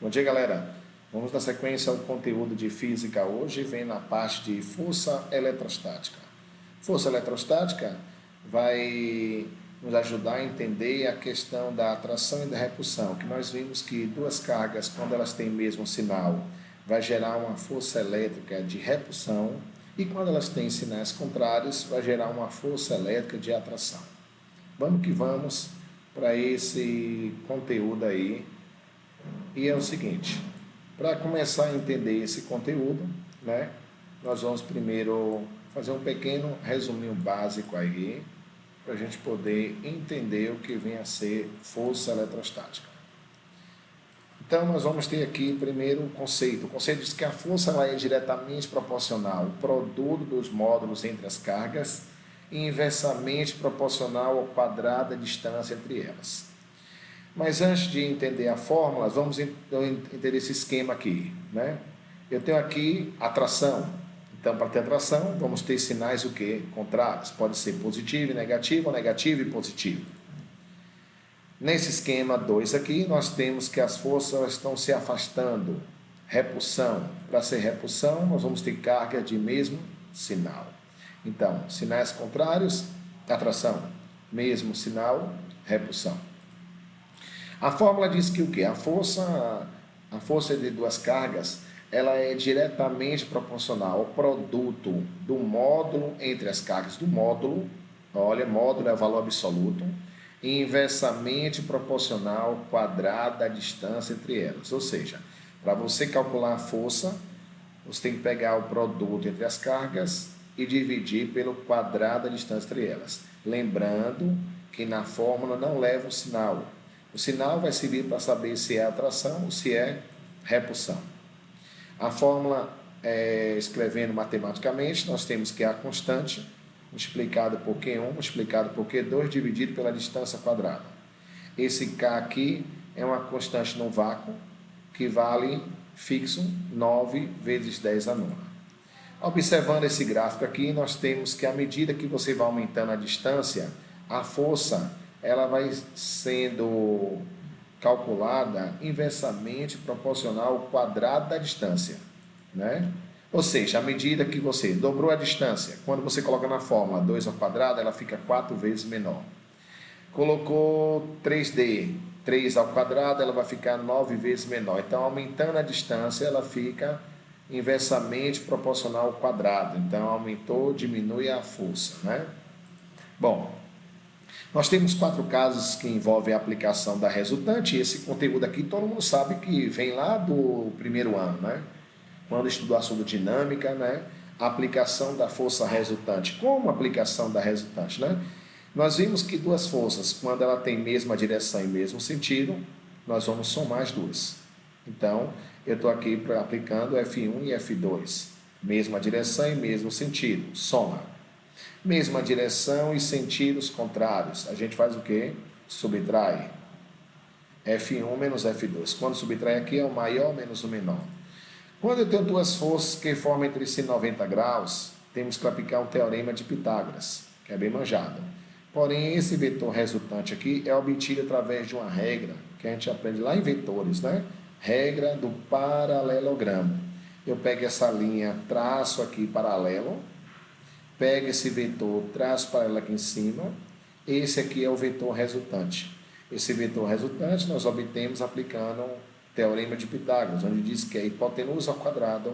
Bom dia, galera. Vamos dar sequência ao conteúdo de física hoje, vem na parte de força eletrostática. Força eletrostática vai nos ajudar a entender a questão da atração e da repulsão, que nós vimos que duas cargas, quando elas têm o mesmo sinal, vai gerar uma força elétrica de repulsão, e quando elas têm sinais contrários, vai gerar uma força elétrica de atração. Vamos que vamos para esse conteúdo aí. E é o seguinte, para começar a entender esse conteúdo, nós vamos primeiro fazer um pequeno resuminho básico aí, para a gente poder entender o que vem a ser força eletrostática. Então, nós vamos ter aqui primeiro o conceito. O conceito diz que a força ela é diretamente proporcional ao produto dos módulos entre as cargas e inversamente proporcional ao quadrado da distância entre elas. Mas antes de entender a fórmula, vamos entender esse esquema aqui, Eu tenho aqui atração. Então, para ter atração, vamos ter sinais o quê? Contrários. Pode ser positivo e negativo, ou negativo e positivo. Nesse esquema 2 aqui, nós temos que as forças estão se afastando. Repulsão. Para ser repulsão, nós vamos ter carga de mesmo sinal. Então, sinais contrários, atração. Mesmo sinal, repulsão. A fórmula diz que o quê? A força de duas cargas, ela é diretamente proporcional ao produto do módulo entre as cargas do módulo. Olha, módulo é o valor absoluto. E inversamente proporcional ao quadrado da distância entre elas. Ou seja, para você calcular a força, você tem que pegar o produto entre as cargas e dividir pelo quadrado da distância entre elas. Lembrando que na fórmula não leva o sinal. O sinal vai servir para saber se é atração ou se é repulsão. A fórmula, escrevendo matematicamente, nós temos que a constante multiplicado por Q1, multiplicado por Q2, dividido pela distância quadrada. Esse K aqui é uma constante no vácuo, que vale fixo 9 vezes 10 a nona. Observando esse gráfico aqui, nós temos que à medida que você vai aumentando a distância, a força ela vai sendo calculada inversamente proporcional ao quadrado da distância, Ou seja, à medida que você dobrou a distância, quando você coloca na fórmula 2 ao quadrado, ela fica 4 vezes menor. Colocou 3D, 3 ao quadrado, ela vai ficar 9 vezes menor. Então, aumentando a distância, ela fica inversamente proporcional ao quadrado. Então, aumentou, diminui a força, Bom, nós temos 4 casos que envolvem a aplicação da resultante, e esse conteúdo aqui todo mundo sabe que vem lá do primeiro ano, Quando estudou assunto dinâmica, a aplicação da força resultante. Como a aplicação da resultante, Nós vimos que duas forças, quando ela tem mesma direção e mesmo sentido, nós vamos somar as duas. Então, eu estou aqui aplicando F1 e F2. Mesma direção e mesmo sentido. Soma. Mesma direção e sentidos contrários. A gente faz o quê? Subtrai. F1 menos F2. Quando subtrai aqui é o maior menos o menor. Quando eu tenho duas forças que formam entre si 90 graus, temos que aplicar o teorema de Pitágoras, que é bem manjado. Porém, esse vetor resultante aqui é obtido através de uma regra que a gente aprende lá em vetores, Regra do paralelogramo. Eu pego essa linha, traço aqui paralelo, pego esse vetor, traço paralelo aqui em cima, esse aqui é o vetor resultante. Esse vetor resultante nós obtemos aplicando o teorema de Pitágoras, onde diz que a hipotenusa ao quadrado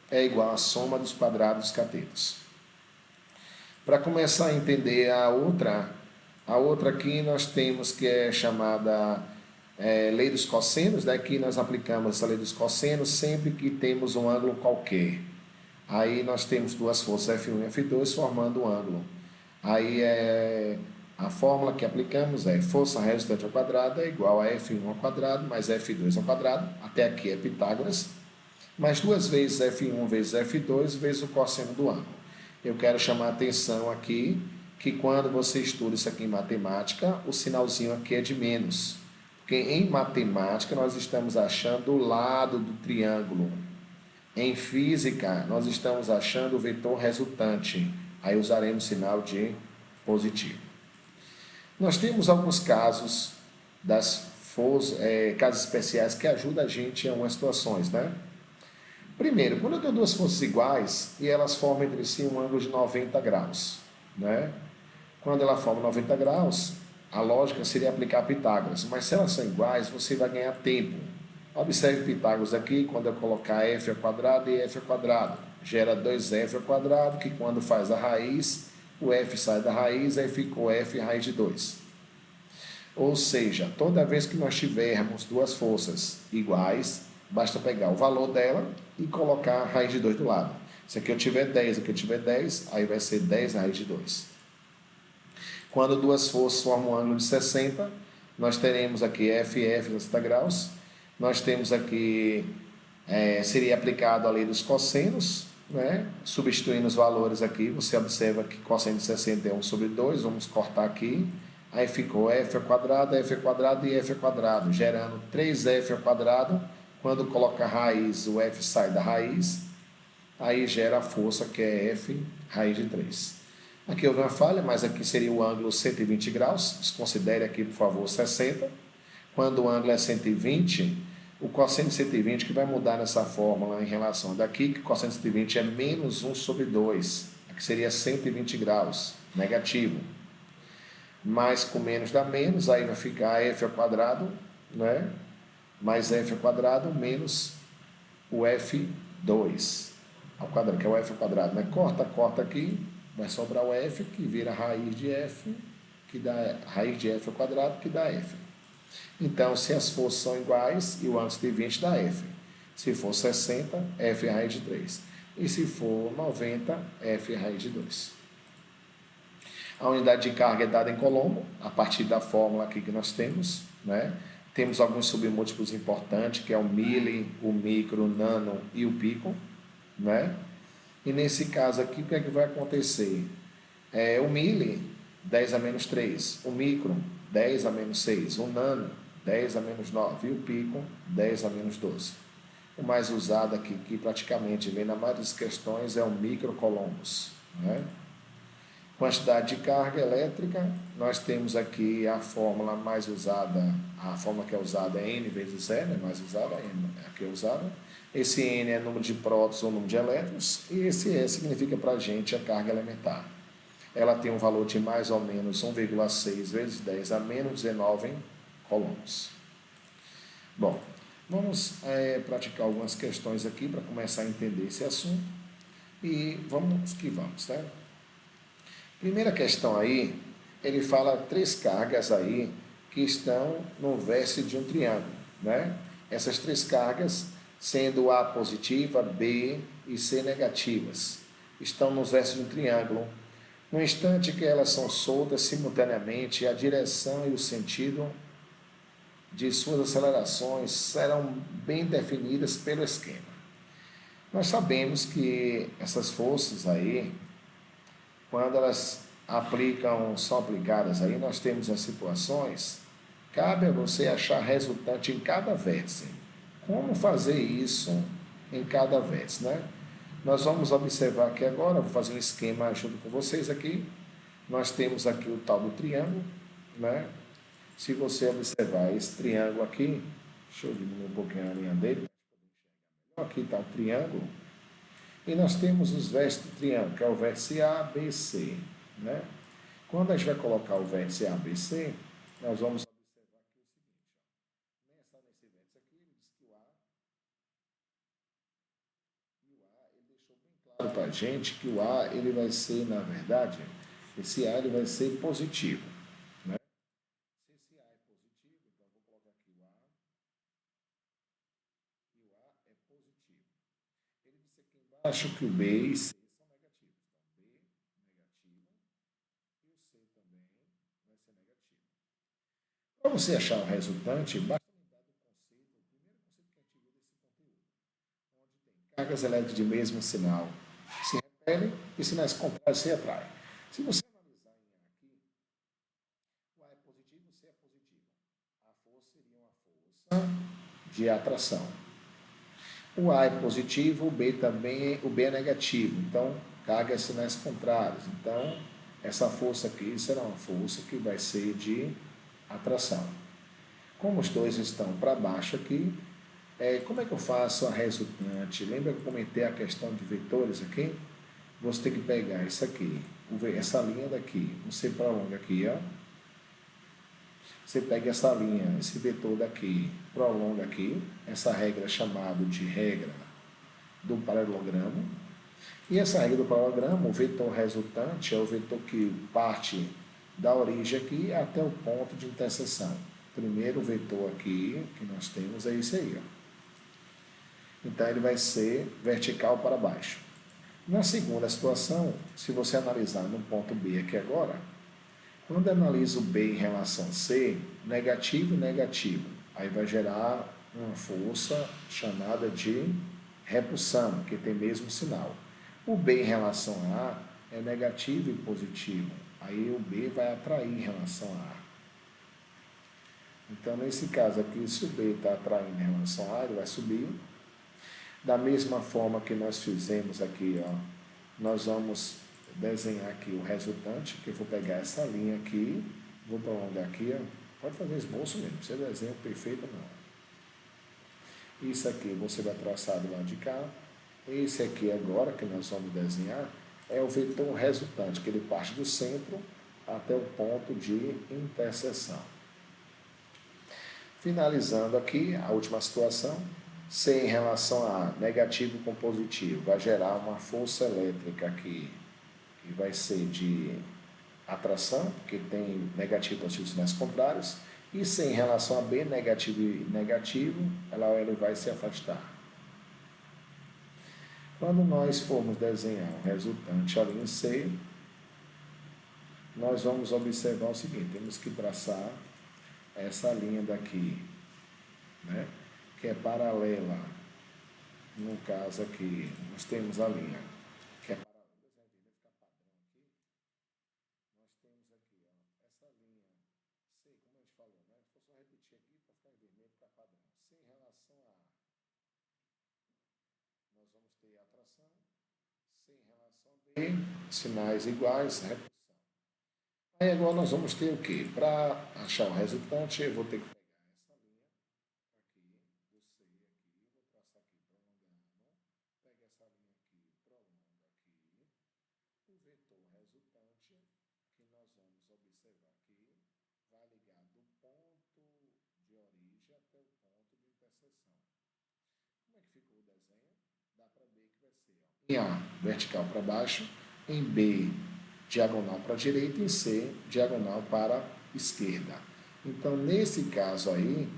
é igual à soma dos quadrados dos catetos. Para começar a entender a outra aqui nós temos que é chamada lei dos cossenos, que nós aplicamos essa lei dos cossenos sempre que temos um ângulo qualquer. Aí nós temos duas forças F1 e F2 formando um ângulo. Aí a fórmula que aplicamos é força resultante ao quadrado é igual a F1 ao quadrado mais F2 ao quadrado. Até aqui é Pitágoras. Mais duas vezes F1 vezes F2 vezes o cosseno do ângulo. Eu quero chamar a atenção aqui que quando você estuda isso aqui em matemática, o sinalzinho aqui é de menos. Porque em matemática nós estamos achando o lado do triângulo. Em física, nós estamos achando o vetor resultante. Aí usaremos sinal de positivo. Nós temos alguns casos das casos especiais que ajudam a gente em algumas situações, né? Primeiro, quando eu tenho duas forças iguais e elas formam entre si um ângulo de 90 graus, né? Quando ela forma 90 graus, a lógica seria aplicar Pitágoras, mas se elas são iguais, você vai ganhar tempo. Observe Pitágoras aqui, quando eu colocar f ao quadrado e f ao quadrado, gera 2f ao quadrado, que quando faz a raiz, o f sai da raiz, aí ficou f raiz de 2. Ou seja, toda vez que nós tivermos duas forças iguais, basta pegar o valor dela e colocar a raiz de 2 do lado. Se aqui eu tiver 10, aqui eu tiver 10, aí vai ser 10 raiz de 2. Quando duas forças formam um ângulo de 60, nós teremos aqui f 60 graus. Nós temos aqui, seria aplicado a lei dos cossenos, né? Substituindo os valores aqui, você observa que cosseno de 60 é 1 sobre 2, vamos cortar aqui. Aí ficou f ao quadrado e f ao quadrado, gerando 3f ao quadrado. Quando coloca a raiz, o f sai da raiz, aí gera a força que é f raiz de 3. Aqui houve uma falha, mas aqui seria o ângulo 120 graus. Desconsidere aqui, por favor, 60. Quando o ângulo é 120, o cosseno de 120 que vai mudar nessa fórmula em relação daqui, que o cosseno de 120 é menos 1 sobre 2. Aqui seria 120 graus, negativo. Mais com menos dá menos, aí vai ficar f ao quadrado, né? Mais f ao quadrado menos o f2 ao quadrado, que é o f ao quadrado, né? Corta aqui, vai sobrar o f, que vira raiz de f, que dá raiz de f ao quadrado, que dá f. Então, se as forças são iguais, e o ângulo de 20 dá f. Se for 60, f é raiz de 3. E se for 90, f é raiz de 2. A unidade de carga é dada em Colombo, a partir da fórmula aqui que nós temos, né? Temos alguns submúltiplos importantes, que é o mili, o micro, o nano e o pico, né? E nesse caso aqui, o que é que vai acontecer? O mili, 10 a menos 3, o micro, 10 a menos 6, o nano, 10 a menos 9 e o pico, 10 a menos 12. O mais usado aqui, que praticamente vem na maioria das questões, é o microcolombos, né? Quantidade de carga elétrica, nós temos aqui a fórmula mais usada, a fórmula que é usada é N vezes E, né? Mais usada, N aqui é usada. Esse N é número de prótons ou número de elétrons, e esse E significa para a gente a carga elementar. Ela tem um valor de mais ou menos 1,6 vezes 10 a menos 19 coulombs. Bom, vamos praticar algumas questões aqui para começar a entender esse assunto, e vamos que vamos, tá? Primeira questão aí, ele fala 3 cargas aí que estão no vértice de um triângulo, né? Essas 3 cargas, sendo A positiva, B e C negativas, estão nos vértices de um triângulo. No instante que elas são soltas simultaneamente, a direção e o sentido de suas acelerações serão bem definidas pelo esquema. Nós sabemos que essas forças aí, quando elas são aplicadas aí, nós temos as situações, cabe a você achar resultante em cada vértice. Como fazer isso em cada vértice, né? Nós vamos observar aqui agora, vou fazer um esquema junto com vocês aqui. Nós temos aqui o tal do triângulo, né? Se você observar esse triângulo aqui, deixa eu diminuir um pouquinho a linha dele. Aqui está o triângulo. E nós temos os vértices do triângulo, que é o vértice A, B, C, né? Quando a gente vai colocar o vértice A, B, C, nós vamos observar aqui o seguinte, nesse vértice aqui, ele diz que o A, ele deixou bem claro para a gente que o A, ele vai ser, na verdade, esse A, ele vai ser positivo, né? Se esse A é positivo, então eu vou colocar aqui o A, e o A é positivo. Ele disse aqui embaixo que o B e C são negativos. Então, B negativo e o C também vai ser negativo. Para você achar o resultante, basta lembrar do conceito, o primeiro conceito que a gente viu desse conteúdo, onde tem cargas elétricas de mesmo sinal se repelem e sinais contrários se atraem. Se você analisar em A aqui, o A é positivo, o C é positivo. A força seria uma força de atração. O A é positivo, o B também, o B é negativo. Então, carga sinais contrários. Então, essa força aqui será uma força que vai ser de atração. Como os dois estão para baixo aqui, como é que eu faço a resultante? Lembra que eu comentei a questão de vetores aqui? Você tem que pegar isso aqui, essa linha daqui, você prolonga aqui, ó. Você pega essa linha, esse vetor daqui, prolonga aqui, essa regra é chamada de regra do paralelogramo. E essa regra do paralelogramo, o vetor resultante é o vetor que parte da origem aqui até o ponto de interseção. O primeiro vetor aqui que nós temos é esse aí, ó. Então ele vai ser vertical para baixo. Na segunda situação, se você analisar no ponto B aqui agora, quando eu analiso B em relação a C, negativo e negativo, aí vai gerar uma força chamada de repulsão, que tem mesmo sinal. O B em relação a A é negativo e positivo, aí o B vai atrair em relação a A. Então, nesse caso aqui, se o B está atraindo em relação a A, ele vai subir. Da mesma forma que nós fizemos aqui, ó, nós vamos desenhar aqui o resultante, que eu vou pegar essa linha aqui, vou prolongar aqui, ó. Pode fazer esboço mesmo, você desenha perfeito não. Isso aqui você vai traçar do lado de cá. Esse aqui agora que nós vamos desenhar é o vetor resultante, que ele parte do centro até o ponto de interseção. Finalizando aqui a última situação, C em relação a A, negativo com positivo, vai gerar uma força elétrica aqui, que vai ser de atração, porque tem negativo e positivo sinais contrários, e C em relação a B, negativo e negativo, ele vai se afastar. Quando nós formos desenhar o resultante ali em C, nós vamos observar o seguinte, temos que traçar essa linha daqui, né, que é paralela. No caso aqui, nós temos a linha que é paralela. Nós temos aqui, ó, essa linha C, como a gente falou, né? Vou só repetir aqui para ficar em vermelho, ficar padrão. C em relação a A, nós vamos ter atração. C em relação a B, sinais iguais, repulsão. Aí agora nós vamos ter o quê? Para achar o resultante, eu vou ter que pegar essa linha aqui, do C aqui, vou traçar aqui prolongando, pega essa linha aqui, prolonga aqui, o vetor resultante, que nós vamos observar aqui, vai ligar do ponto de origem até o ponto de interseção. Como é que ficou o desenho? Dá para ver que vai ser, ó, em A, vertical para baixo, em B, diagonal para a direita, e em C, diagonal para a esquerda. Então, nesse caso aí,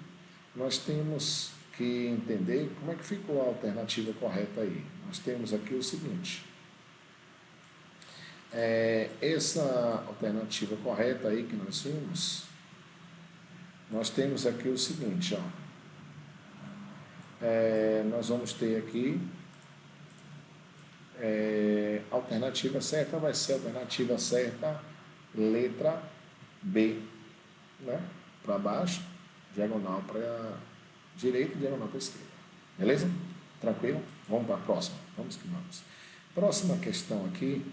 nós temos que entender como é que ficou a alternativa correta aí. Nós temos aqui o seguinte, essa alternativa correta aí que nós vimos, nós temos aqui o seguinte, ó, nós vamos ter aqui, a alternativa certa vai ser a alternativa certa, letra B, né? Para baixo, diagonal para a direita e diagonal para a esquerda. Beleza? Tranquilo? Vamos para a próxima. Vamos que vamos. Próxima questão aqui,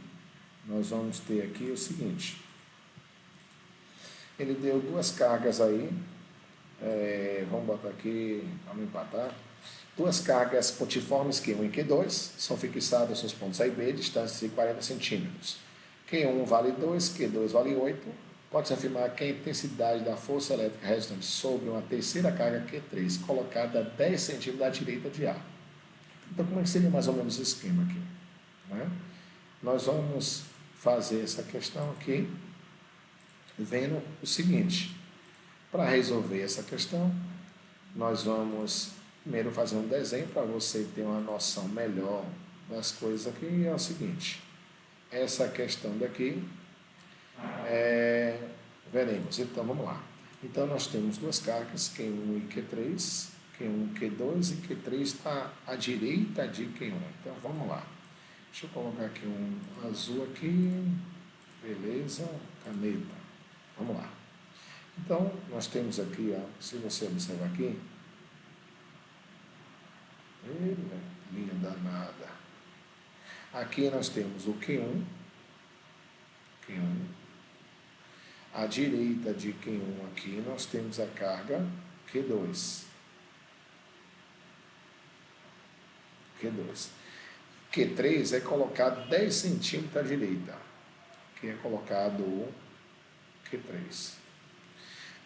nós vamos ter aqui o seguinte. Ele deu duas cargas aí, vamos botar aqui, vamos empatar. Duas cargas pontiformes Q1 e Q2 são fixadas nos pontos A e B, distância de 40 centímetros. Q1 vale 2, Q2 vale 8. Pode-se afirmar que a intensidade da força elétrica resultante sobre uma terceira carga Q3 colocada a 10 centímetros da direita de A. Então, como é que seria mais ou menos o esquema aqui? Né? Nós vamos fazer essa questão aqui, vendo o seguinte. Para resolver essa questão, nós vamos primeiro fazer um desenho para você ter uma noção melhor das coisas aqui. E é o seguinte, essa questão daqui, veremos. Então, vamos lá. Então, nós temos duas cargas, Q1 e Q3, Q1, Q2 e Q3 está à direita de Q1. Então, vamos lá. Deixa eu colocar aqui um azul aqui, beleza, caneta. Vamos lá. Então, nós temos aqui, ó, se você observar aqui, linha danada. Aqui nós temos o Q1, à direita de Q1 aqui nós temos a carga Q2. Q2. Q3 é colocado 10 centímetros à direita. Aqui é colocado o Q3.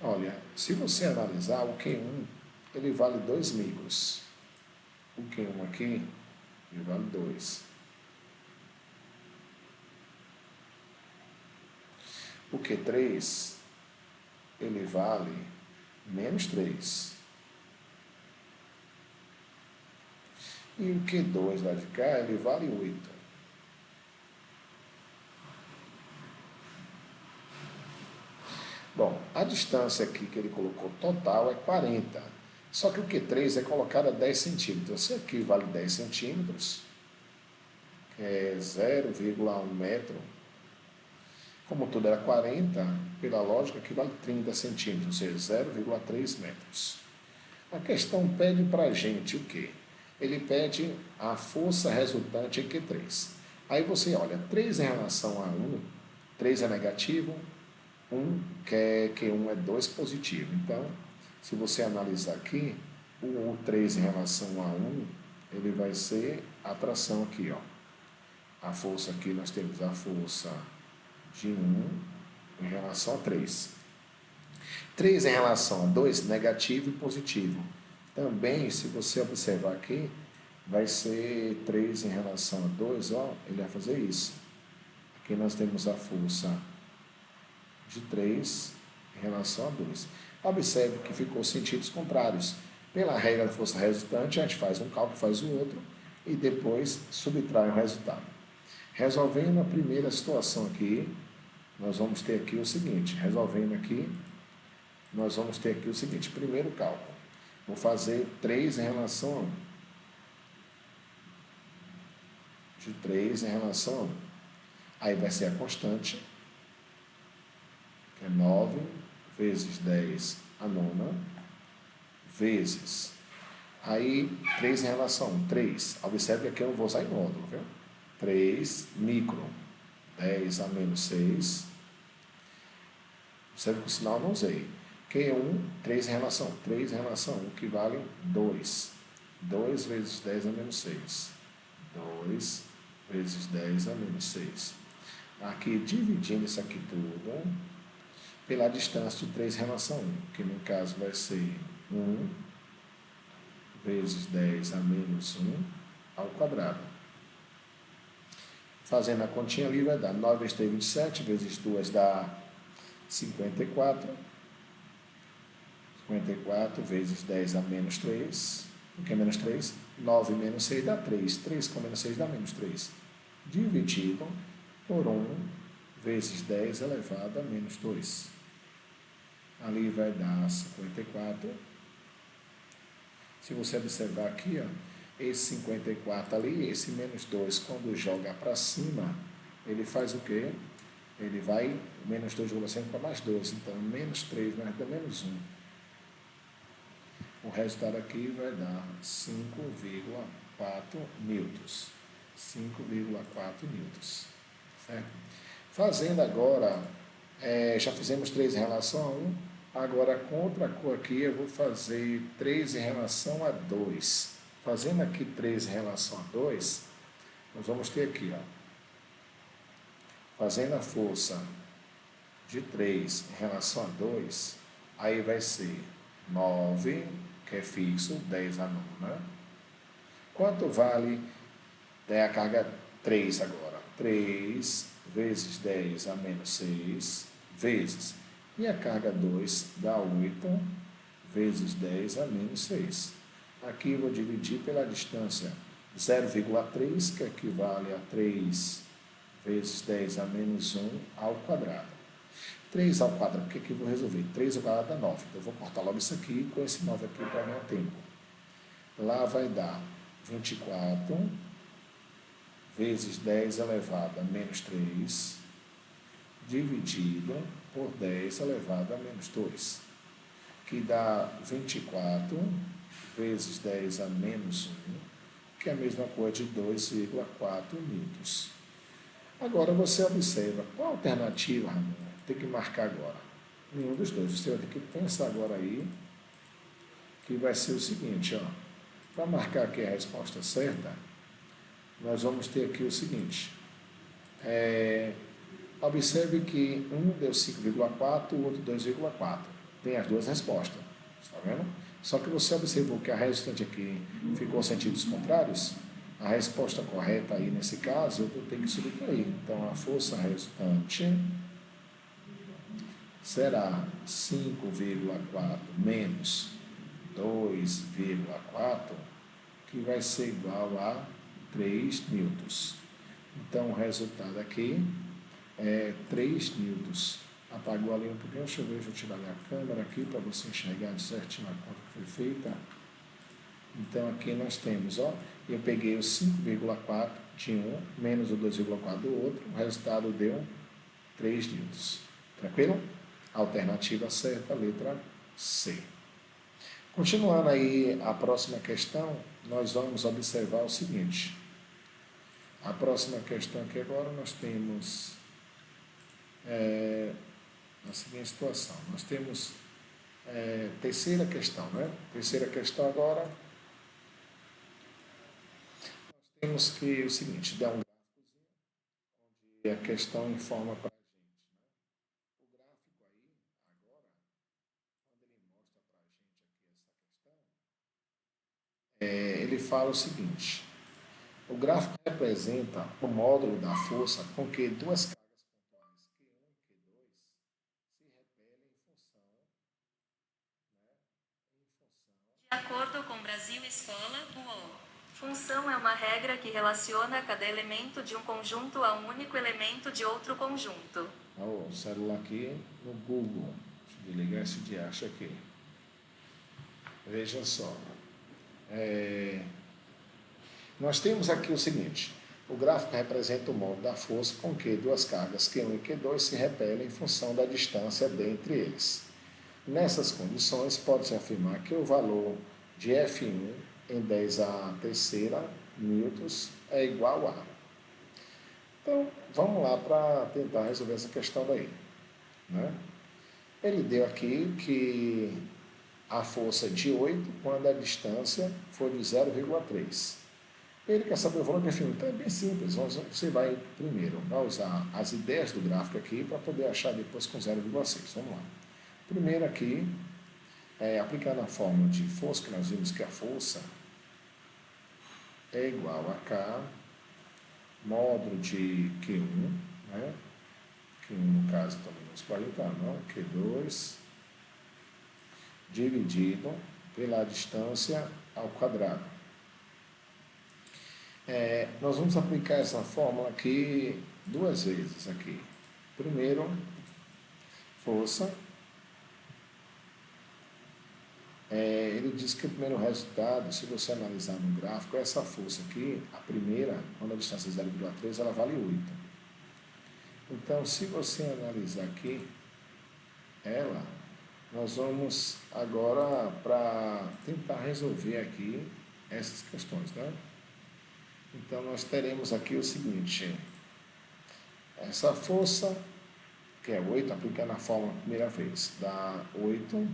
Olha, se você analisar o Q1, ele vale 2 micros. O Q1 aqui, ele vale 2. O Q3, ele vale menos 3. E o Q2 lá de cá, ele vale 8. Bom, a distância aqui que ele colocou total é 40. Só que o Q3 é colocado a 10 centímetros. Esse aqui vale 10 centímetros, que é 0,1 metro. Como tudo era 40, pela lógica, aqui vale 30 centímetros, ou seja, 0,3 metros. A questão pede para a gente o quê? Ele pede a força resultante em Q3. Aí você olha, 3 em relação a 1, 3 é negativo, 1 Q1 é 2 positivo. Então, se você analisar aqui, o 3 em relação a 1, ele vai ser a tração aqui, ó. A força aqui, nós temos a força de 1 em relação a 3. 3 em relação a 2, negativo e positivo. Também, se você observar aqui, vai ser 3 em relação a 2, ó, ele vai fazer isso. Aqui nós temos a força de 3 em relação a 2. Observe que ficou sentidos contrários. Pela regra da força resultante, a gente faz um cálculo, faz o outro, e depois subtrai o resultado. Resolvendo a primeira situação aqui, nós vamos ter aqui o seguinte, primeiro cálculo. Vou fazer 3 em relação a 1. De 3 em relação a 1. Aí vai ser a constante, que é 9 vezes 10 a nona, vezes. Aí, 3 em relação a 1, 3. Observe que aqui eu não vou usar em módulo, viu? 3 micro, 10 a menos 6. Observe que o sinal eu não usei. Q1, 3 em relação a 1. 3 em relação a 1, que vale 2. 2 vezes 10 a menos 6. 2 vezes 10 a menos 6. Aqui, dividindo isso aqui tudo pela distância de 3 em relação a 1, que no caso vai ser 1 vezes 10 a menos 1 ao quadrado. Fazendo a continha ali, vai dar 9 vezes 3, 27, vezes 2 dá 54. 54 vezes 10 a menos 3. O que é menos 3? 9 menos 6 dá 3. 3 com menos 6 dá menos 3. Dividido por 1 vezes 10 elevado a menos 2. Ali vai dar 54. Se você observar aqui, ó, esse 54 ali, esse menos 2, quando joga para cima, ele faz o quê? Ele vai, menos 2 joga sempre para mais 2. Então, menos 3 mais dá menos 1. O resultado aqui vai dar 5,4 newtons. 5,4 newtons. Certo? Fazendo agora, já fizemos 3 em relação a 1. Agora, com outra cor aqui, eu vou fazer 3 em relação a 2. Fazendo aqui 3 em relação a 2, nós vamos ter aqui, ó, fazendo a força de 3 em relação a 2, aí vai ser 9, que é fixo, 10 a nona. Quanto vale a carga 3 agora? 3 vezes 10 a menos 6, vezes. E a carga 2 dá 8 vezes 10 a menos 6. Aqui eu vou dividir pela distância 0,3, que equivale a 3 vezes 10 a menos 1 ao quadrado. 3 ao quadrado, o que eu vou resolver? 3 ao quadrado dá 9. Então, eu vou cortar logo isso aqui, com esse 9 aqui para ganhar tempo. Lá vai dar 24 vezes 10 elevado a menos 3, dividido por 10 elevado a menos 2, que dá 24 vezes 10 a menos 1, que é a mesma coisa de 2,4 newtons. Agora você observa, qual a alternativa, Ramon? Tem que marcar agora. Nenhum dos dois. Você vai ter que pensar agora aí que vai ser o seguinte, ó. Para marcar aqui a resposta certa, nós vamos ter aqui o seguinte. Observe que um deu 5,4, o outro 2,4. Tem as duas respostas. Está vendo? Só que você observou que a resultante aqui ficou sentidos contrários. A resposta correta aí, nesse caso, eu vou ter que subtrair. Então, a força resultante será 5,4 menos 2,4, que vai ser igual a 3 newtons. Então, o resultado aqui é 3 newtons. Apagou ali um pouquinho, deixa eu tirar minha câmera aqui para você enxergar certinho a conta que foi feita. Então, aqui nós temos, ó, eu peguei o 5,4 de um, menos o 2,4 do outro, o resultado deu 3 newtons. Tranquilo? Alternativa certa, letra C. Continuando aí a próxima questão, nós vamos observar o seguinte. A próxima questão aqui agora nós temos a seguinte situação. Nós temos terceira questão, né? Terceira questão agora, nós temos que o seguinte, dá um gráficozinho, onde a questão informa para a gente, né? O gráfico aí, agora, quando ele mostra para a gente aqui essa questão, ele fala o seguinte, o gráfico representa o módulo da força com que duas cargas pontuais Q1 e Q2 se repelem em função, né, De acordo com Brasil Escola, função é uma regra que relaciona cada elemento de um conjunto a um único elemento de outro conjunto. O celular aqui no Google. Deixa eu desligar esse de acha aqui. Veja só. Nós temos aqui o seguinte. O gráfico representa o módulo da força com que duas cargas Q1 e Q2 se repelem em função da distância dentre eles. Nessas condições, pode-se afirmar que o valor de F1 em 10 a terceira newtons é igual a. Então, vamos lá para tentar resolver essa questão daí, né? Ele deu aqui que a força é de 8 quando a distância for de 0,3. Ele quer saber o valor de F1. Então é bem simples. Você vai primeiro vai usar as ideias do gráfico aqui para poder achar depois com 0,6. Vamos lá. Primeiro aqui, aplicando a fórmula de força, que nós vimos que a força é igual a K módulo de Q1, né? Q1 no caso também nos 40 não, Q2 dividido pela distância ao quadrado. Nós vamos aplicar essa fórmula aqui duas vezes aqui. Primeiro, força. Ele diz que o primeiro resultado, se você analisar no gráfico, essa força aqui, a primeira, quando a distância é 0,3, ela vale 8. Então, se você analisar aqui, nós vamos agora para tentar resolver aqui essas questões, né? Então, nós teremos aqui o seguinte, essa força, que é 8, aplicando a fórmula a primeira vez, dá 8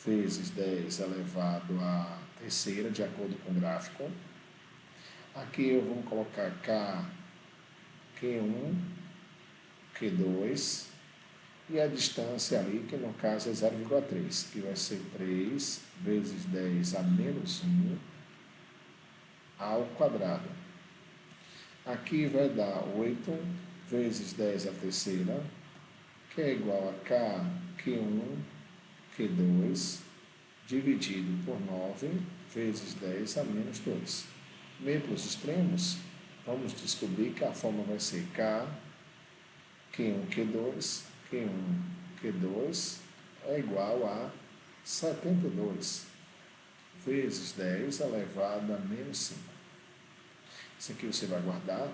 vezes 10 elevado à terceira, de acordo com o gráfico. Aqui eu vou colocar K, Q1, Q2, e a distância ali, que no caso é 0,3, que vai ser 3 vezes 10 a menos 1 ao quadrado. Aqui vai dar 8 vezes 10 à terceira, que é igual a K, Q1, Q2, dividido por 9 vezes 10 a menos 2. Meio para os extremos, vamos descobrir que a fórmula vai ser K, Q1, Q2, Q1, Q2 é igual a 72 vezes 10 elevado a menos 5. Isso aqui você vai guardar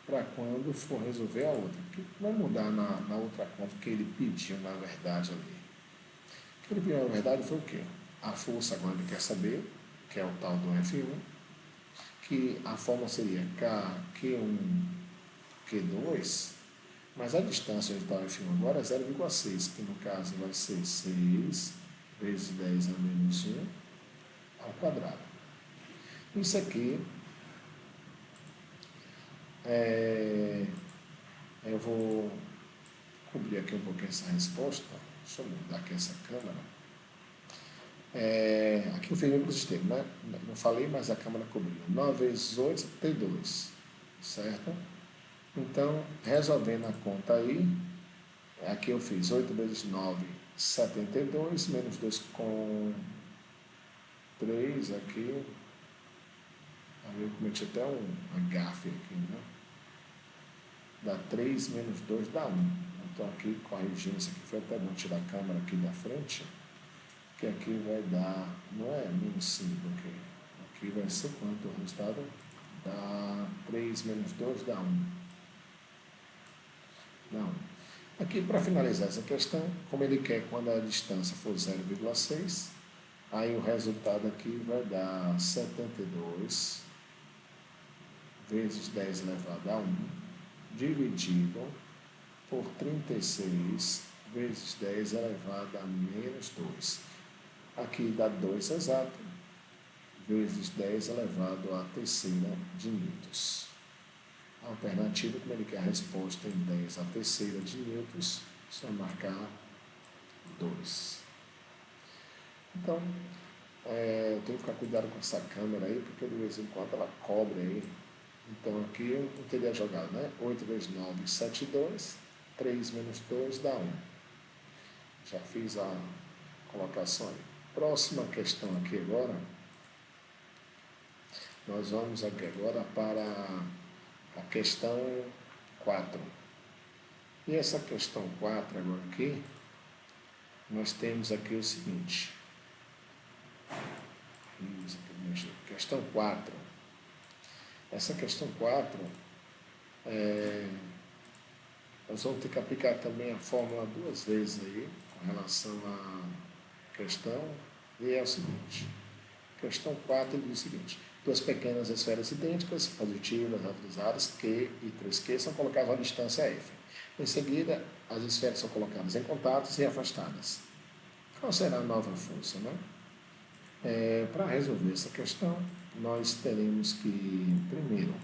para quando for resolver a outra. Porque vai mudar na outra conta que ele pediu, na verdade, ali. O que ele pediu, na verdade, foi o quê? A força, agora ele quer saber, que é o tal do F1, que a fórmula seria K, Q1, Q2, mas a distância onde está o F1 agora é 0,6, que no caso vai ser 6 vezes 10 a menos 1 ao quadrado. Isso aqui eu vou cobrir aqui um pouquinho essa resposta. Deixa eu mudar aqui essa câmera. Aqui eu fiz o sistema, né? Não falei, mas a câmera cobriu. 9 vezes 8, 72, certo? Então, resolvendo a conta aí, aqui eu fiz 8 vezes 9, 72, menos 2 com 3 aqui. Aí eu cometi até um gafe aqui, né? Dá 3 menos 2 dá 1. Então aqui, corrigindo, isso aqui foi até bom tirar a câmera aqui da frente, que aqui vai dar, não é menos 5 aqui. Aqui vai ser quanto o resultado? Dá 3 menos 2 dá 1. Não. Aqui, para finalizar essa questão, como ele quer quando a distância for 0,6, aí o resultado aqui vai dar 72 vezes 10 elevado a 1, dividido por 36 vezes 10 elevado a menos 2. Aqui dá 2 exato, vezes 10 elevado à terceira de newtons. A alternativa, como ele quer a resposta em 10 à terceira de newtons, só marcar 2. Então, eu tenho que ficar cuidado com essa câmera aí, porque de vez em quando ela cobre aí. Então aqui eu teria jogado, né? 8 vezes 9, 72, 3 menos 2 dá 1. Já fiz a colocação aí. Próxima questão aqui agora, nós vamos aqui agora para a questão 4. E essa questão 4 agora aqui, nós temos aqui o seguinte. Questão 4. Essa questão 4, nós vamos ter que aplicar também a fórmula 2 vezes aí, com relação à questão, e é o seguinte. Questão 4 ele diz o seguinte: duas pequenas esferas idênticas, positivas, autorizadas, Q e 3Q, são colocadas à distância F. Em seguida, as esferas são colocadas em contatos e afastadas. Qual será a nova força, né? Para resolver essa questão, nós teremos que, primeiro,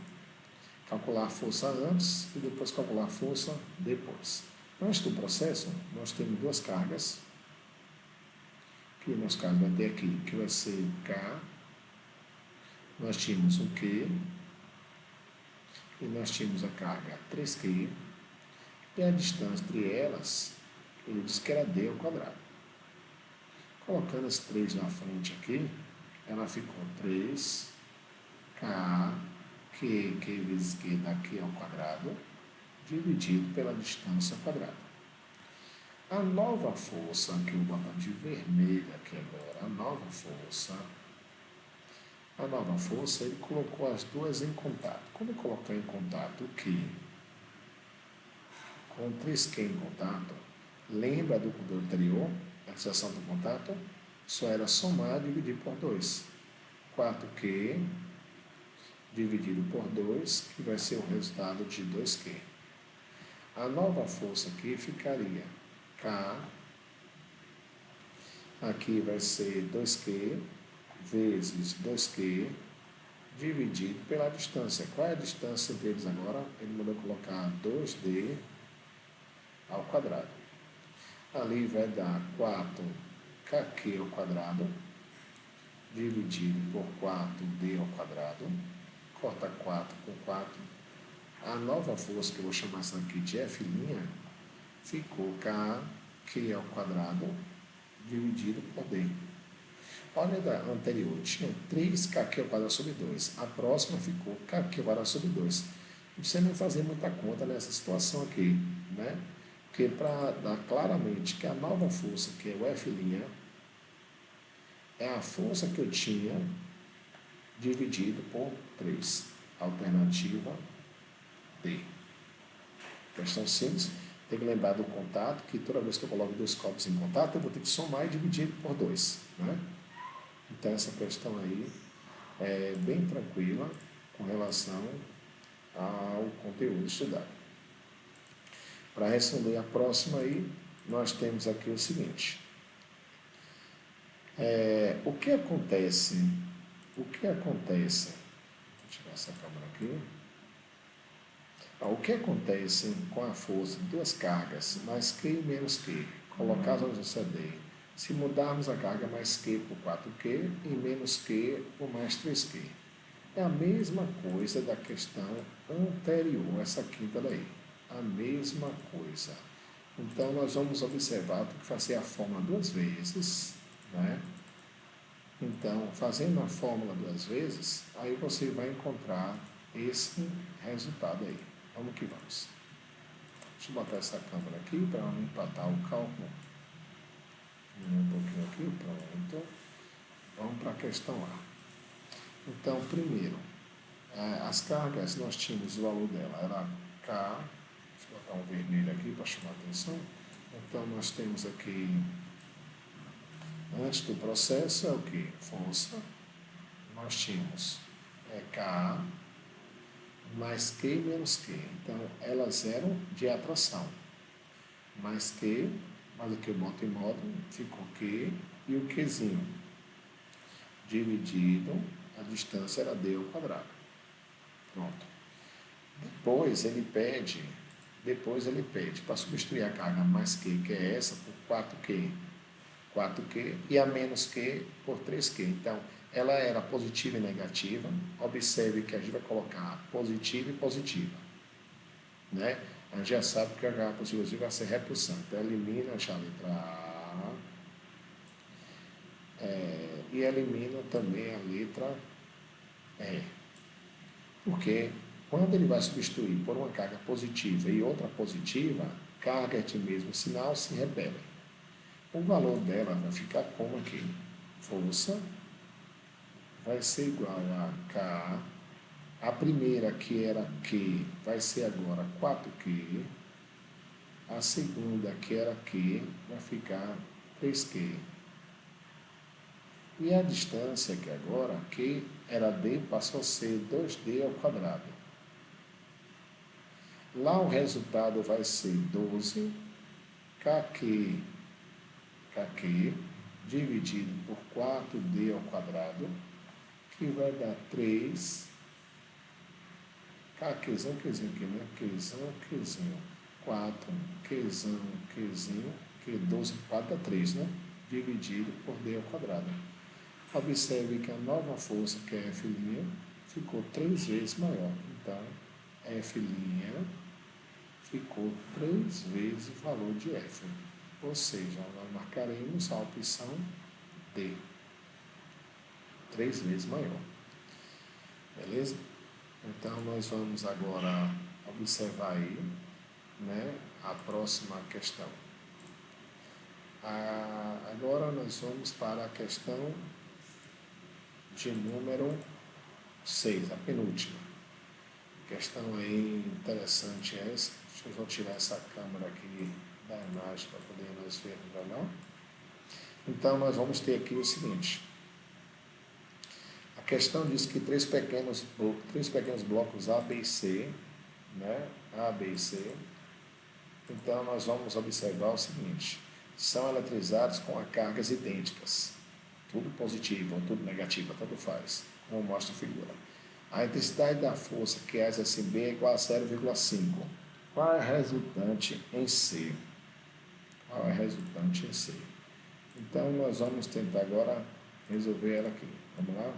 calcular a força antes e depois calcular a força depois. Antes do processo, nós temos duas cargas, que no nosso caso vai ter aqui, que vai ser K, nós tínhamos o Q, e nós tínhamos a carga 3Q, e a distância entre elas, ele disse que era D ao quadrado. Colocando as 3 na frente aqui, ela ficou 3K, Q vezes Q daqui ao quadrado, dividido pela distância ao quadrado. A nova força, que eu vou botar de vermelho aqui agora, a nova força, ele colocou as duas em contato. Quando ele colocou em contato o Q com 3Q em contato, lembra do anterior? A seção do contato, só era somar e dividir por 2. 4Q dividido por 2, que vai ser o resultado de 2Q. A nova força aqui ficaria K, aqui vai ser 2Q vezes 2Q dividido pela distância. Qual é a distância deles agora? Ele mandou colocar 2D ao quadrado. Ali vai dar 4kq ao quadrado, dividido por 4d ao quadrado, corta 4 com 4. A nova força, que eu vou chamar essa aqui de F', ficou kq ao quadrado, dividido por d. Olha da anterior, tinha 3kq ao quadrado sobre 2. A próxima ficou kq ao quadrado sobre 2. Não precisa nem fazer muita conta nessa situação aqui, né? Porque para dar claramente que a nova força, que é o F', é a força que eu tinha dividido por 3. Alternativa D. Questão simples. Tem que lembrar do contato, que toda vez que eu coloco dois copos em contato, eu vou ter que somar e dividir por 2. Né? Então, essa questão aí é bem tranquila com relação ao conteúdo estudado. Para responder a próxima aí, nós temos aqui o seguinte. O que acontece? O que acontece? Vou tirar essa câmera aqui. O que acontece com a força de duas cargas, mais Q e menos Q, colocadas no CD, se mudarmos a carga mais Q por 4Q e menos Q por mais 3Q? É a mesma coisa da questão anterior, essa quinta daí. A mesma coisa. Então, nós vamos observar que fazer a fórmula duas vezes, né? Então, fazendo a fórmula duas vezes, aí você vai encontrar esse resultado aí. Vamos que vamos. Deixa eu botar essa câmera aqui para não empatar o cálculo. Um pouquinho aqui, pronto. Vamos para a questão A. Então, primeiro, as cargas, nós tínhamos o valor dela, era K, deixa eu botar um vermelho aqui para chamar a atenção. Então, nós temos aqui, antes do processo, é o que? Força. Nós tínhamos K mais Q menos Q. Então, elas eram de atração. Mais Q, mais aqui eu boto em módulo, ficou Q e o Qzinho. Dividido, a distância era D ao quadrado. Pronto. Depois ele pede para substituir a carga mais Q, que é essa, por 4Q. 4Q e a menos Q por 3Q. Então, ela era positiva e negativa. Observe que a gente vai colocar positiva e positiva. Né? A gente já sabe que a H positiva vai ser repulsão. Então, elimina já a letra A. E elimina também a letra E. Porque quando ele vai substituir por uma carga positiva e outra positiva, carga de mesmo sinal se repelem. O valor dela vai ficar como aqui? Força vai ser igual a K. A primeira, que era Q, vai ser agora 4Q. A segunda, que era Q, vai ficar 3Q. E a distância, que agora Q era D, passou a ser 2D ao quadrado. Lá o resultado vai ser 12 KQ dividido por 4D ao quadrado, que vai dar 3 Qzão aqui, né? Qzão, 4, Qzinho, que 12 por 4 dá 3, né? Dividido por D ao quadrado. Observe que a nova força, que é F', ficou 3 vezes maior. Então, F' ficou 3 vezes o valor de F. Ou seja, nós marcaremos a opção D. 3 vezes maior. Beleza? Então, nós vamos agora observar aí, né, a próxima questão. Agora nós vamos para a questão de número 6, a penúltima. Questão aí interessante essa. Deixa eu só tirar essa câmera aqui da imagem para poder nós ver melhor. Então, nós vamos ter aqui o seguinte. A questão diz que três pequenos blocos A, B e C, né? A, B e C. Então, nós vamos observar o seguinte. São eletrizados com cargas idênticas. Tudo positivo ou tudo negativo, tanto faz, como mostra a figura. A intensidade da força que é assim B é igual a 0,5. Qual é a resultante em C? Qual é a resultante em C? Então, nós vamos tentar agora resolver ela aqui. Vamos lá?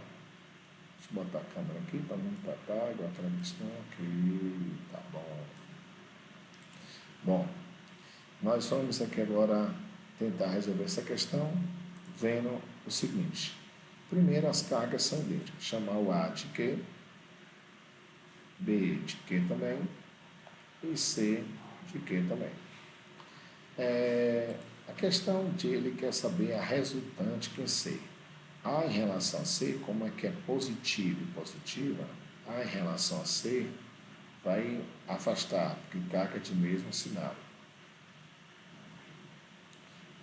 Deixa eu botar a câmera aqui para não empatar, igual aquela questão aqui. Tá bom. Bom, nós vamos aqui agora tentar resolver essa questão vendo o seguinte. Primeiro, as cargas são idênticas. Chamar o A de Q, B de Q também e C de Q também. A questão dele quer saber a resultante em C. A em relação a C, como é que é positivo e positiva, A em relação a C vai afastar, porque carga de mesmo sinal.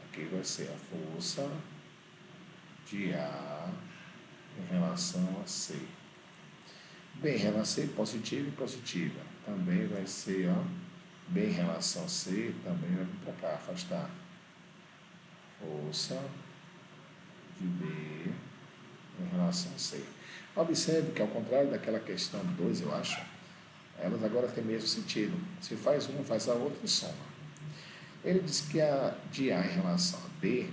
Aqui vai ser a força de A em relação a C. B em relação a C, positiva e positiva. Também vai ser, ó, B em relação a C, também vai vir para cá, afastar. Força de B em relação a C. Observe que, ao contrário daquela questão 2, eu acho, elas agora têm mesmo sentido. Se faz uma, faz a outra e soma. Ele diz que a de A em relação a B,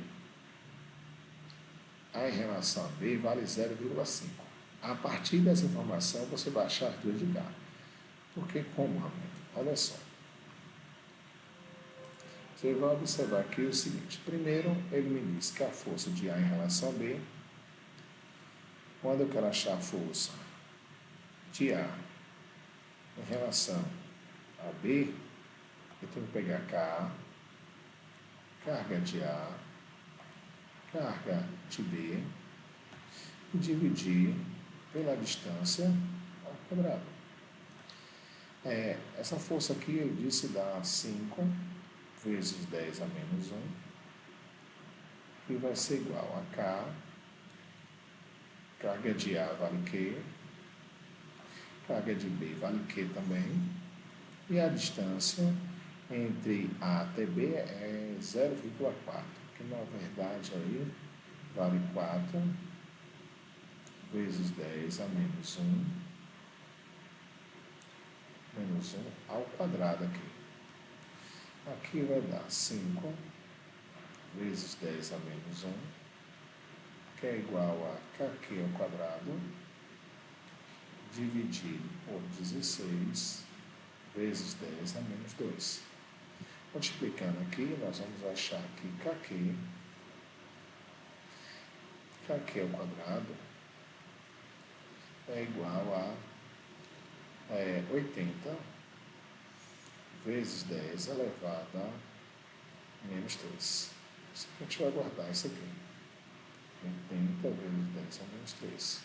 A em relação a B vale 0,5. A partir dessa informação, você vai achar as duas de K. Porque como, Ramiro? Olha só. Você vai observar aqui o seguinte. Primeiro, ele me diz que a força de A em relação a B, quando eu quero achar a força de A em relação a B, eu tenho que pegar K, carga de A, carga de B, e dividir pela distância ao quadrado. Essa força aqui, eu disse, dá 5 vezes 10 a menos 1, que vai ser igual a K, carga de A vale Q, carga de B vale Q também, e a distância entre A até B é 0,4, que na verdade aí vale 4 vezes 10 a menos 1, menos 1 ao quadrado aqui. Aqui vai dar 5 vezes 10 a menos 1, que é igual a kq ao quadrado, dividido por 16 vezes 10 a menos 2. Multiplicando aqui, nós vamos achar que kq ao quadrado é igual a 80 vezes 10 elevado a menos 3. Isso que a gente vai guardar isso aqui. 80 vezes 10 a menos 3.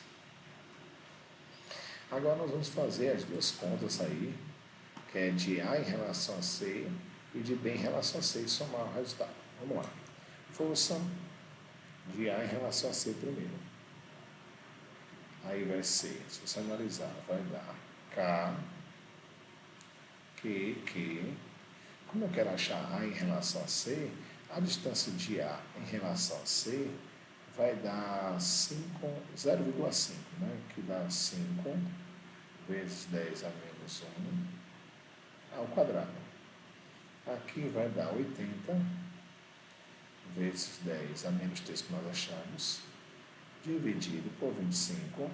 Agora nós vamos fazer as duas contas aí, que é de A em relação a C e de B em relação a C, e somar o resultado. Vamos lá. Força de A em relação a C primeiro. Aí vai ser, se você analisar, vai dar K, Q. Como eu quero achar A em relação a C, a distância de A em relação a C vai dar 0,5, né? Que dá 5 vezes 10 a menos 1 ao quadrado. Aqui vai dar 80 vezes 10 a menos 3 que nós achamos, dividido por 25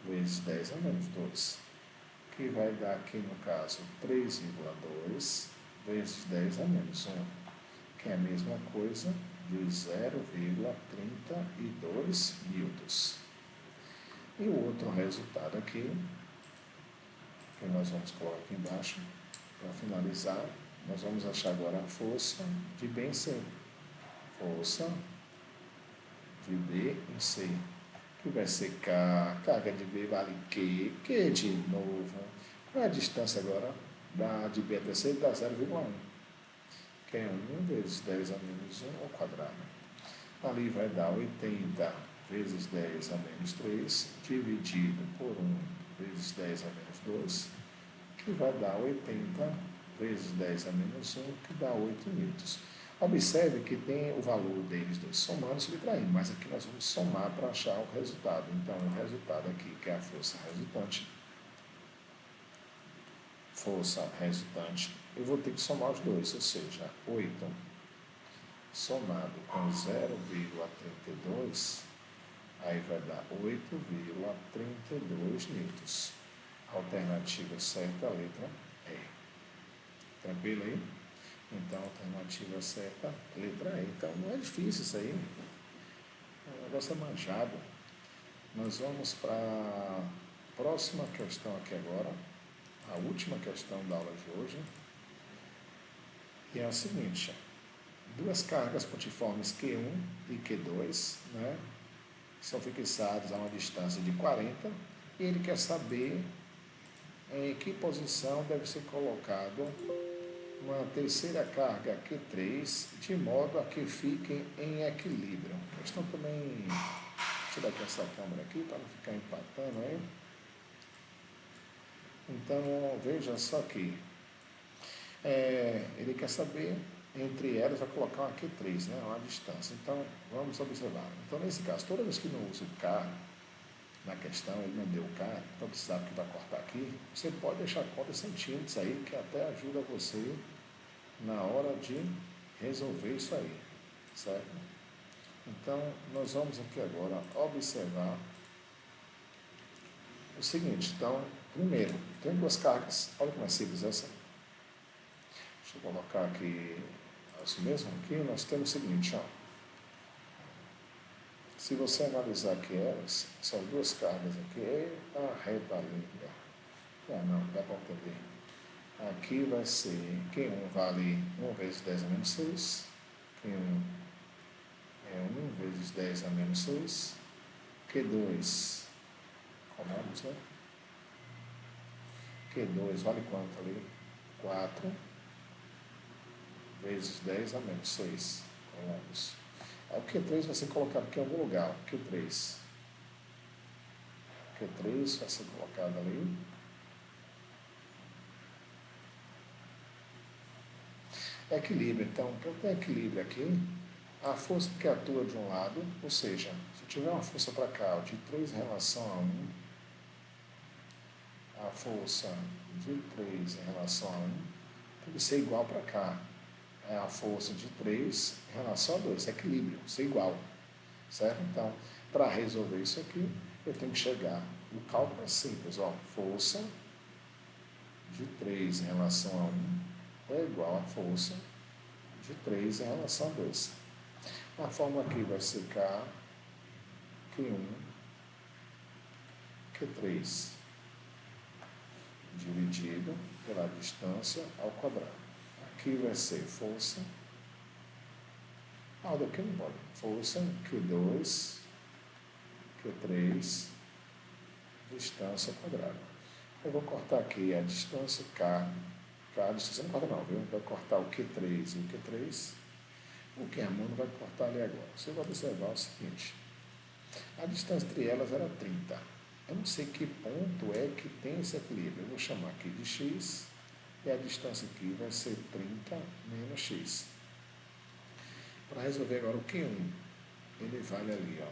vezes 10 a menos 2, que vai dar aqui no caso 3,2 vezes 10 a menos 1, que é a mesma coisa de 0,32 newtons. E o outro resultado aqui, que nós vamos colocar aqui embaixo, para finalizar, nós vamos achar agora a força de B em C. Força de B em C, que vai ser K, carga de B vale Q de novo. Qual é a distância agora de B até C? Dá 0,1, que é 1 vezes 10 a menos 1 ao quadrado. Ali vai dar 80 vezes 10 a menos 3, dividido por 1 vezes 10 a menos 2, que vai dar 80 vezes 10 a menos 1, que dá 8 newtons. Observe que tem o valor deles dois somando e subtraindo, mas aqui nós vamos somar para achar o resultado. Então, o resultado aqui, que é a força resultante, eu vou ter que somar os dois, ou seja, 8 somado com 0,32, aí vai dar 8,32 newtons. Alternativa certa, a letra E. Tranquilo aí? Então, alternativa certa, letra E. Então, não é difícil isso aí. O negócio é manjado. Nós vamos para a próxima questão aqui agora, a última questão da aula de hoje. E é a seguinte: duas cargas pontiformes Q1 e Q2, né, são fixadas a uma distância de 40, e ele quer saber em que posição deve ser colocado uma terceira carga Q3, de modo a que fiquem em equilíbrio. A questão também, deixa eu tirar aqui essa câmera aqui para não ficar empatando aí. Então, veja só aqui. Ele quer saber entre elas vai colocar uma Q3, né? Uma distância. Então, vamos observar. Então, nesse caso, toda vez que não usa o K na questão, ele não deu o K, então precisava que vai cortar aqui, você pode deixar conta centímetros aí, que até ajuda você na hora de resolver isso aí, certo? Então, nós vamos aqui agora observar o seguinte. Então, primeiro, tem duas cargas. Olha como é simples essa. Deixa eu colocar aqui isso mesmo. Aqui nós temos o seguinte, ó. Se você analisar aqui elas, são duas cargas aqui, a reta linda. Ah, não, dá para entender. Aqui vai ser, Q1 vale 1 vezes 10 a menos 6. Q1 é 1 vezes 10 a menos 6. Q2, comamos, né? Q2 vale quanto ali? 4 vezes 10 a menos 6. Comamos. Aí o Q3 vai ser colocado aqui em algum lugar. Q3. Q3 vai ser colocado ali. Equilíbrio. Então, para ter equilíbrio aqui, a força que atua de um lado, ou seja, se tiver uma força para cá de 3 em relação a 1, a força de 3 em relação a 1 tem que ser igual para cá. É a força de 3 em relação a 2, equilíbrio, ser igual, certo? Então, para resolver isso aqui, eu tenho que chegar, o cálculo é simples, ó, força de 3 em relação a 1 é igual a força de 3 em relação a 2. A forma aqui vai ser K, Q1, Q3, dividido pela distância ao quadrado. Aqui vai ser força, daqui não pode, força Q2, Q3, distância ao quadrado. Eu vou cortar aqui a distância K, a distância não corta não, viu? Vai cortar o Q3 e o Q3, o que a mão não vai cortar ali agora. Você vai observar o seguinte, a distância entre elas era 30. Eu não sei que ponto é que tem esse equilíbrio. Eu vou chamar aqui de x, e a distância aqui vai ser 30 menos x. Para resolver agora o Q1, ele vale ali, ó,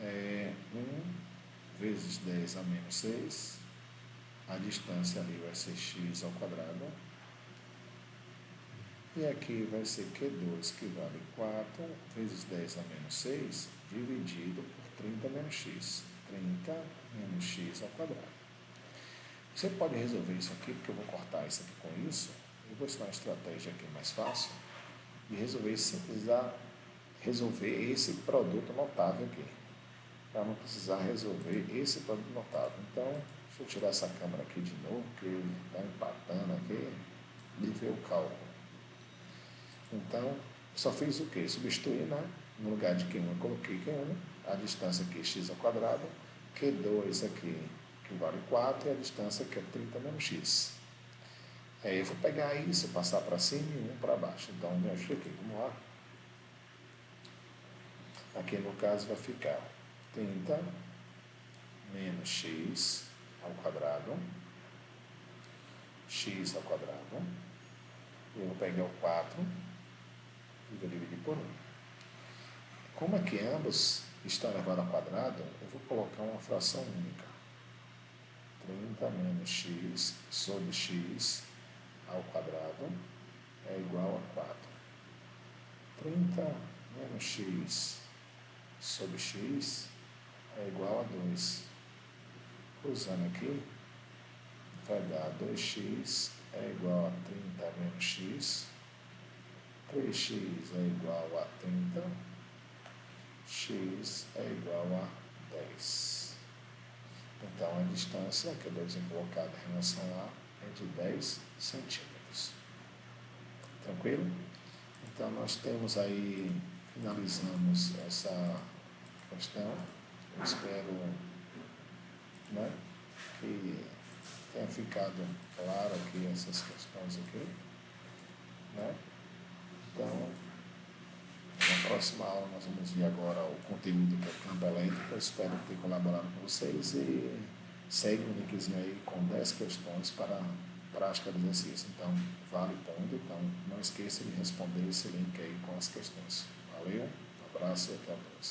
1 vezes 10 a menos 6, a distância ali vai ser x ao quadrado, e aqui vai ser Q2, que vale 4 vezes 10 a menos 6, dividido por 30 menos x. 30 menos x ao quadrado. Você pode resolver isso aqui, porque eu vou cortar isso aqui com isso. Eu vou ensinar uma estratégia aqui mais fácil de resolver sem precisar resolver esse produto notável aqui. Para não precisar resolver esse produto notável. Então, deixa eu tirar essa câmera aqui de novo, que está empatando aqui, e ver o cálculo. Então, só fiz o quê? Substituir, né? No lugar de Q1, eu coloquei Q1, a distância aqui x ao quadrado, Q2 aqui, que vale 4, e a distância que é 30 menos x. Aí eu vou pegar isso, passar para cima e 1 para baixo. Então, me ajuda aqui, vamos lá. Aqui no caso vai ficar 30 menos x ao quadrado, x ao quadrado. Eu vou pegar o 4 e vou dividir por 1. Como aqui ambos estão elevados ao quadrado, eu vou colocar uma fração única. 30 menos x sobre x ao quadrado é igual a 4. 30 menos x sobre x é igual a 2. Cruzando aqui, vai dar 2x é igual a 30 menos x. 3x é igual a 30. X é igual a 10. Então, a distância que eu devo colocar em relação a é de 10 centímetros. Tranquilo? Então, nós temos aí, finalizamos essa questão. Eu espero, né, que tenha ficado claro aqui essas questões aqui, né? Então, na próxima aula nós vamos ver agora o conteúdo que é campo elétrico. Eu espero ter colaborado com vocês e segue o linkzinho aí com 10 questões para prática do exercício. Então, vale ponto. Então, não esqueça de responder esse link aí com as questões. Valeu, um abraço e até a próxima.